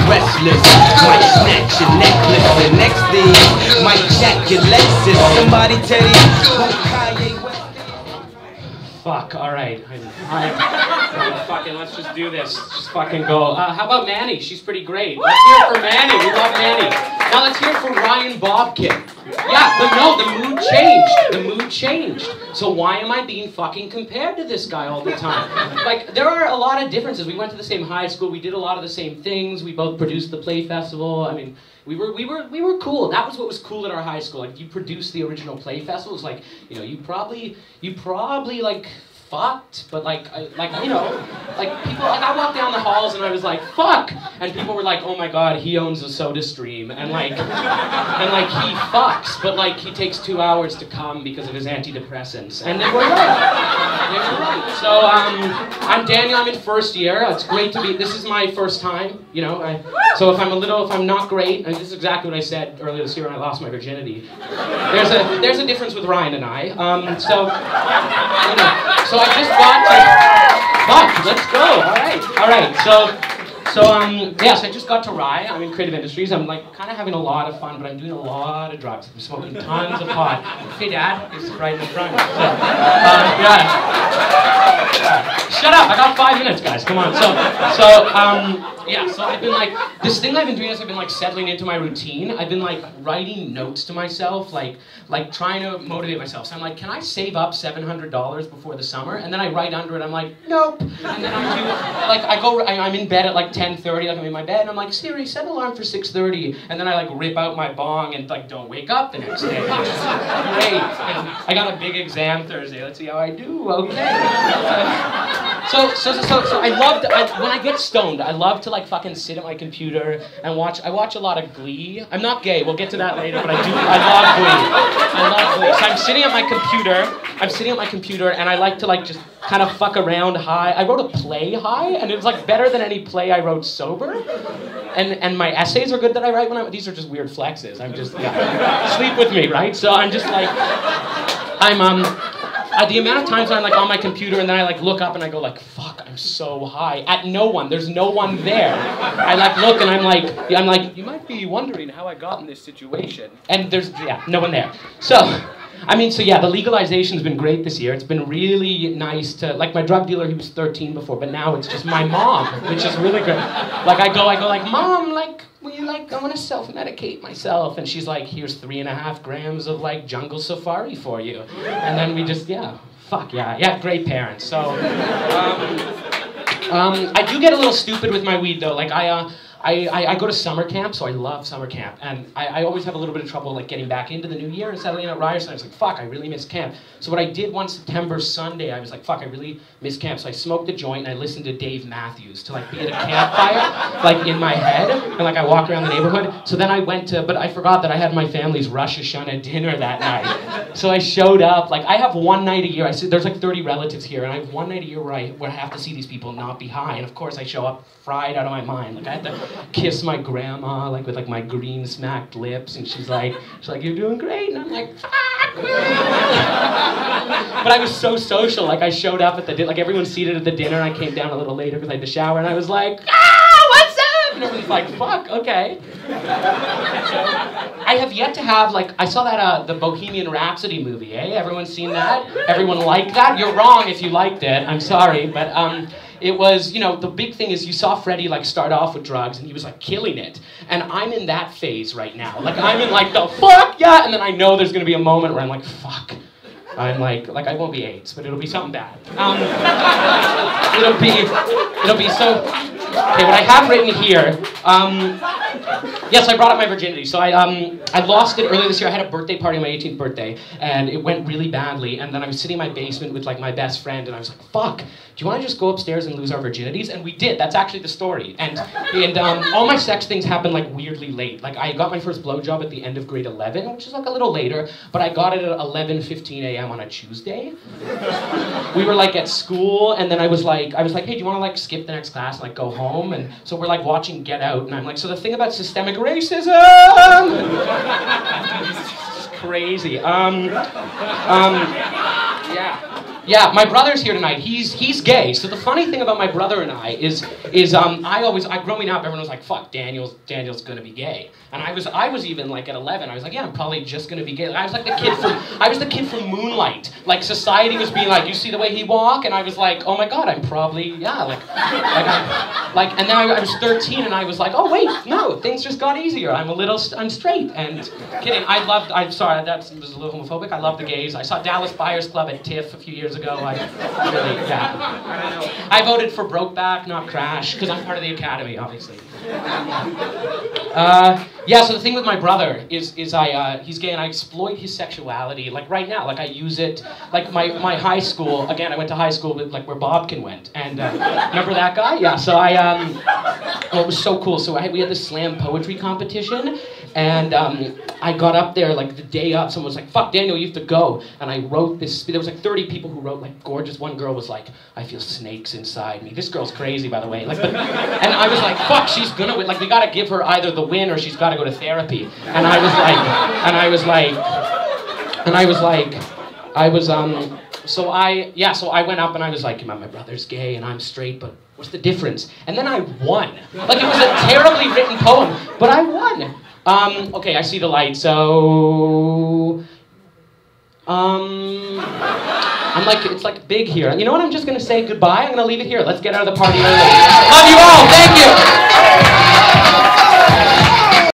restless. Might snatch your necklace. The next thing, might jack your Lexus. Somebody tell you who Kanye West is. Fuck, alright. Fucking, let's just do this. Just fucking go. How about Manny? She's pretty great. Let's hear it for Manny. We love Manny. Now let's hear it for Ryan Bobkin. Yeah, but no, the mood changed. The mood changed. So why am I being fucking compared to this guy all the time? Like, there are a lot of differences. We went to the same high school. We did a lot of the same things. We both produced the play festival. I mean, we were cool. That was what was cool at our high school. Like, you produced the original play festival. It's like, you know, you probably like fucked, but like you know, like people, like I walked down the halls and I was like, fuck, and people were like, oh my god, he owns a soda stream, and like he fucks, but like he takes 2 hours to come because of his antidepressants, and they were right. They were right. So I'm Daniel. I'm in first year. It's great to be. This is my first time, you know. So if I'm not great, and this is exactly what I said earlier this year when I lost my virginity. There's a difference with Ryan and I. So you know. So I just got to, fuck, let's go, all right, yes, I just got to Rye. I'm in creative industries. I'm like kind of having a lot of fun, but I'm doing a lot of drugs. I'm smoking tons of pot. Hey Dad, he's right in the front. So, yeah. Shut up, I got 5 minutes, guys, come on. Yeah, so I've been like, this thing I've been doing is I've been like settling into my routine. I've been like writing notes to myself, like trying to motivate myself. So I'm like, can I save up $700 before the summer? And then I write under it, I'm like, nope. And then I do, like I'm in bed at like 10:30, like I'm in my bed, and I'm like, Siri, set an alarm for 6:30. And then I like rip out my bong and like don't wake up the next day. Which is great. And I got a big exam Thursday. Let's see how I do, okay. So I love, when I get stoned, I love to like fucking sit at my computer and watch a lot of Glee. I'm not gay, we'll get to that later, but I love Glee. I love Glee. So I'm sitting at my computer and I like to like just kind of fuck around high. I wrote a play high, and it was like better than any play I wrote sober. And my essays are good that I write when these are just weird flexes. I'm just, yeah. Sleep with me, right? So I'm just like, the amount of times I'm like on my computer and then I like look up and I go like, fuck, I'm so high. At no one, there's no one there. I like look and I'm like, you might be wondering how I got in this situation. And there's, yeah, no one there. So, I mean, so yeah, the legalization's been great this year. It's been really nice to, like my drug dealer, he was 13 before, but now it's just my mom, which is really good. Like I go like, Mom, like, will you like, I want to self-medicate myself. And she's like, here's 3.5 grams of like jungle safari for you. And then we just, yeah, fuck yeah, great parents. So, I do get a little stupid with my weed though. Like I go to summer camp, so I love summer camp, and I always have a little bit of trouble like getting back into the new year and settling at Ryerson. I was like, fuck, I really miss camp. So what I did one September Sunday, I was like, fuck, I really miss camp. So I smoked a joint and I listened to Dave Matthews to like be at a campfire, like in my head, and like I walk around the neighborhood. So then I went to, but I forgot that I had my family's Rosh Hashanah dinner that night. So I showed up, like I have one night a year, there's like 30 relatives here, and I have one night a year where I have to see these people and not be high. And of course I show up fried out of my mind. Like I had to kiss my grandma, like with like my green smacked lips, and she's like, you're doing great, and I'm like, fuck. But I was so social, like I showed up at the dinner, like everyone's seated at the dinner, and I came down a little later because I had to shower, and I was like, what's up? And everyone's like, fuck, okay. I have yet to have, like, I saw that, the Bohemian Rhapsody movie, eh? Everyone seen that? Everyone liked that? You're wrong if you liked it, I'm sorry, but, it was, you know, the big thing is you saw Freddie like start off with drugs and he was like killing it. And I'm in that phase right now. Like I'm in like the fuck yeah, and then I know there's gonna be a moment where I'm like, fuck. I'm like I won't be AIDS, but it'll be something bad. It'll be so, okay, what I have written here, yes, I brought up my virginity. So I lost it earlier this year. I had a birthday party on my 18th birthday, and it went really badly. And then I was sitting in my basement with like my best friend, and I was like, fuck, do you want to just go upstairs and lose our virginities? And we did. That's actually the story. And all my sex things happened like weirdly late. Like I got my first blowjob at the end of grade 11, which is like a little later, but I got it at 11:15 a.m. on a Tuesday. We were like at school, and then I was like, hey, do you want to like skip the next class and like go home? And so we're like watching Get Out, and I'm like, so the thing about systemic racism. It's crazy. Yeah. Yeah, my brother's here tonight. He's gay. So the funny thing about my brother and I is growing up, everyone was like, fuck, Daniel's gonna be gay. And I was even like at 11, I was like, yeah, I'm probably just gonna be gay. I was the kid from Moonlight. Like society was being like, you see the way he walk? And I was like, oh my god, I'm probably, yeah, and then I was 13 and I was like, oh wait, no, things just got easier. I'm straight. And kidding, I'm sorry, that was a little homophobic. I love the gays. I saw Dallas Buyers Club at TIFF a few years ago. I voted for Brokeback, not Crash, because I'm part of the Academy, obviously. Yeah, so the thing with my brother is he's gay and I exploit his sexuality, like right now, like I use it, like my high school, again, I went to high school with, like where Bobkin went, and remember that guy? Yeah, so it was so cool, so we had this slam poetry competition, and I got up there like the day up, someone was like, fuck Daniel, you have to go, and I wrote this, there was like 30 people who wrote like gorgeous, one girl was like, I feel snakes inside me, this girl's crazy by the way, like, and I was like, fuck, she's gonna win, like we gotta give her either the win or she's gotta go to therapy, and so I went up and I was like, my brother's gay and I'm straight, but what's the difference? And then I won. Like it was a terribly written poem, but I won. Okay, I see the light, so... I'm like, it's like big here. You know what, I'm just gonna say goodbye, I'm gonna leave it here. Let's get out of the party early. Love you all, thank you!